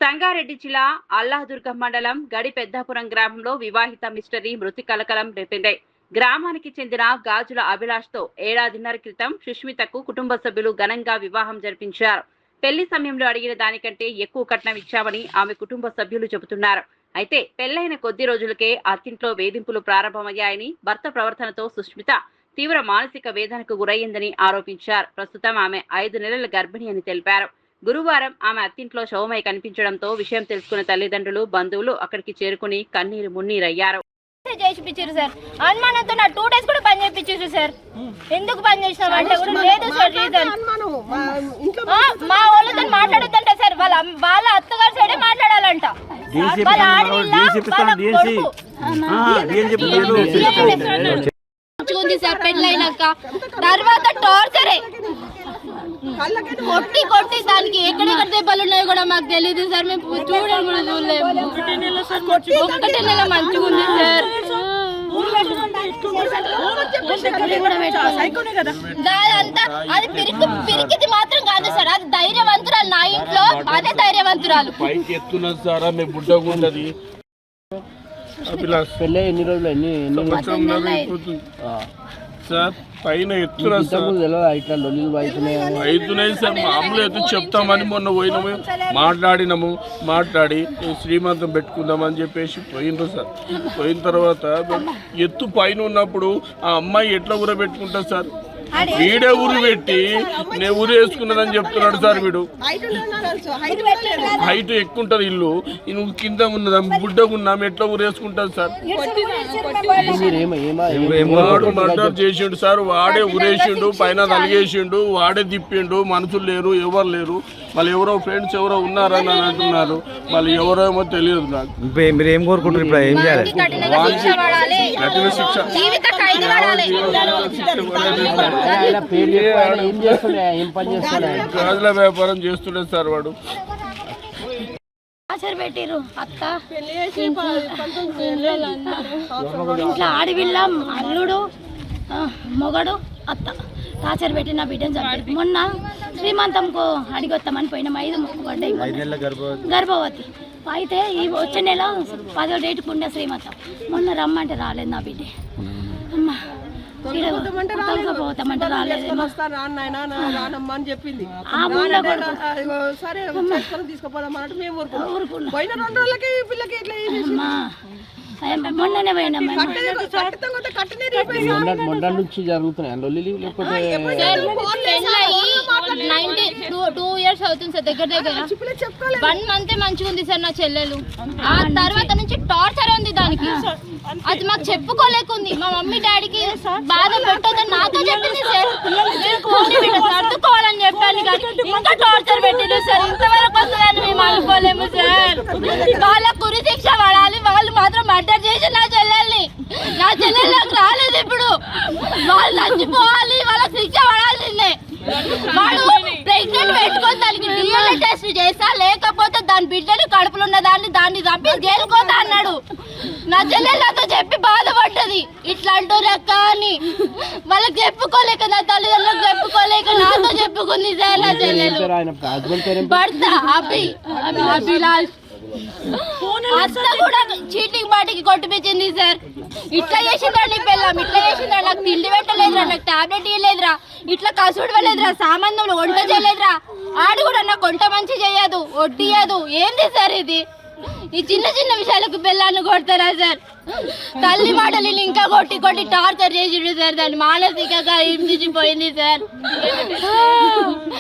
సంగారెడ్డి జిల్లా అల్లాదుర్గం మండలం గడి పెద్దాపురం గ్రామంలో వివాహిత మిస్టరీ మృతి కలకలం రేపింది. గ్రామానికి చెందిన గాజుల అభిలాష్ తో ఏడాదిన్నర క్రితం సుష్మితకు కుటుంబ సభ్యులు ఘనంగా వివాహం జరిపించారు. పెళ్లి సమయంలో అడిగిన దానికంటే ఎక్కువ కట్నం ఇచ్చామని ఆమె కుటుంబ సభ్యులు చెబుతున్నారు. అయితే పెళ్లైన కొద్ది రోజులకే అత్తింట్లో వేధింపులు ప్రారంభమయ్యాయని, భర్త ప్రవర్తనతో సుష్మిత తీవ్ర మానసిక వేదనకు గురయ్యిందని ఆరోపించారు. ప్రస్తుతం ఆమె 5 నెలల గర్భిణి అని తెలిపారు. గురువారం ఆమె అత్తింట్లో శవమై కనిపించడంతో విషయం తెలుసుకున్న తల్లిదండ్రులు, బంధువులు అక్కడికి చేరుకుని కన్నీరు మున్నీరయ్యారు. సార్ అనుమానంతో నా 2 days కూడా పని చేయించారు సార్. ఎందుకు పని చేసినావు అంటే లేదు సార్ రీజన్. మా వాళ్ళతో మాట్లాడొద్దంట సార్, వాళ్ళ అత్తగారి సైడే మాట్లాడాలంట. సార్ పెళ్ళైనాక తర్వాత టార్చరే కొట్టి కొట్టి దానికి ఎక్కడెక్కడ దెబ్బలు ఉన్నాయో కూడా మాకు తెలియదు సార్. మేము చూడడం కూడా చూడలేము. 1 నెల మంచిగా ఉంది సార్. దాదంతా అది పిరికిది మాత్రం కాదు సార్, అది ధైర్యవంతురాలు. నా ఇంట్లో అదే ధైర్యవంతురాలు. పెళ్ళి ఎన్ని రోజులు సార్ పైన ఎత్తున అవుతున్నాయి సార్. మామూలు ఎత్తు చెప్తామని మొన్న పోయినాము, మాట్లాడి శ్రీమంతం పెట్టుకుందామని చెప్పేసి పోయినరు సార్. పోయిన తర్వాత ఎత్తు పైన ఉన్నప్పుడు ఆ అమ్మాయి ఎట్లా ఊర పెట్టుకుంటారు సార్? వీడే ఊరు పెట్టి నేను ఊరు వేసుకున్నదని చెప్తున్నాడు సార్. వీడు హైట్ ఎక్కువ ఉంటుంది ఇల్లు, నువ్వు కింద ఉన్నదా బుడ్డగున్నాము ఎట్లా ఊరు వేసుకుంటారు సార్? వాడు మర్డర్ చేసిండు సార్. వాడే ఊరేసిండు, పైన తలిగేసిండు, వాడే తిప్పిండు. మనుషులు లేరు, ఎవరు లేరు. మళ్ళీ ఎవరో ఫ్రెండ్స్ ఎవరో ఉన్నారని అంటున్నారు. మళ్ళీ ఎవరో ఏమో తెలియదు నాకు. మీరు ఏం కోరుకుంటారు? ఇప్పుడు ఏం చేయాలి? కఠిన శిక్ష. గాజుల వ్యాపారం చేస్తుండే సార్ వాడు. పెట్టిరు అత్త ఇంట్లో ఆడవిల్ల అల్లుడు మొగడు అత్త టార్చర్ పెట్టి నా బిడ్డను చంపారు. మొన్న శ్రీమంతంకు అడిగొస్తామని పోయినాం. 5 గర్భవతి అయితే ఈ వచ్చే నెల 10వ డేట్కి ఉండే శ్రీమంతం. మొన్న రమ్మంటే రాలేదు నా బిడ్డ. అమ్మ పోతామంటే రాలేదు. చెప్పింది మొన్ననే పోయినా నుంచి జరుగుతున్నాయి. 2 years అవుతుంది సార్. దగ్గర 1 month మంచిగా ఉంది సార్ నా చెల్లెలు. ఆ తర్వాత నుంచి టార్చర్ ఉంది దానికి. అది మాకు చెప్పుకోలేకుంది. మా మమ్మీ డాడీకి బాధ పెట్టొద్దని నాతో చెప్పింది సార్. సర్దుకోవాలని చెప్పాను కానీ ఇంకా టార్చర్ పెట్టింది సార్. ఇంతవరకు వస్తుందని మేము అనుకోలేము సార్. వాళ్ళకు ఉరి శిక్ష పడాలి. వాళ్ళు మాత్రం మర్డర్ చేసి నా చెల్లెల్ని నాకు రాలేదు. ఇప్పుడు వాళ్ళు చచ్చిపోవాలి, వాళ్ళకి శిక్ష పడాల్సిందే. వాడు ప్రెగ్నెంట్ పెట్టుకొని దానికి DNA టెస్ట్ చేస్తా, లేకపోతే దాని బిడ్డలు కడుపులు ఉన్న దాన్ని చంపి జైలుకోతా అన్నాడు. నా చెల్లెలు నాతో చెప్పి బాధపడ్డది. ఇట్లా అంటారక్క అని వాళ్ళకి చెప్పుకోలేక, నా తల్లిదండ్రులకు చెప్పుకోలేక నాతో చెప్పుకుంది సార్. నా చెల్లెలు భర్త అభిలాష్ అత్త కూడా చీటింగ్ బాటికి కొట్టిపించింది సార్. ఇట్లా చేసిందండి పెళ్ళాం, ఇట్లా చేసిందా, నాకు తిండి పెట్టలేదురా, నాకు టాబ్లెట్ ఇవ్వలేదురా, ఇట్లా కసుడు వెళ్ళలేదురా, సామాన్లు వంట చేయలేదురా, ఆడు కూడా నాకు వంట మంచి చేయదు, వడ్డీయదు. ఏంది సార్ ఇది? ఈ చిన్న చిన్న విషయాలకు పెళ్ళాన్ని కొడతారా సార్? తల్లి మాటలు ఇంకా కొట్టి టార్చర్ చేసిండు సార్. దాన్ని మానసికంగా హింసించిపోయింది సార్.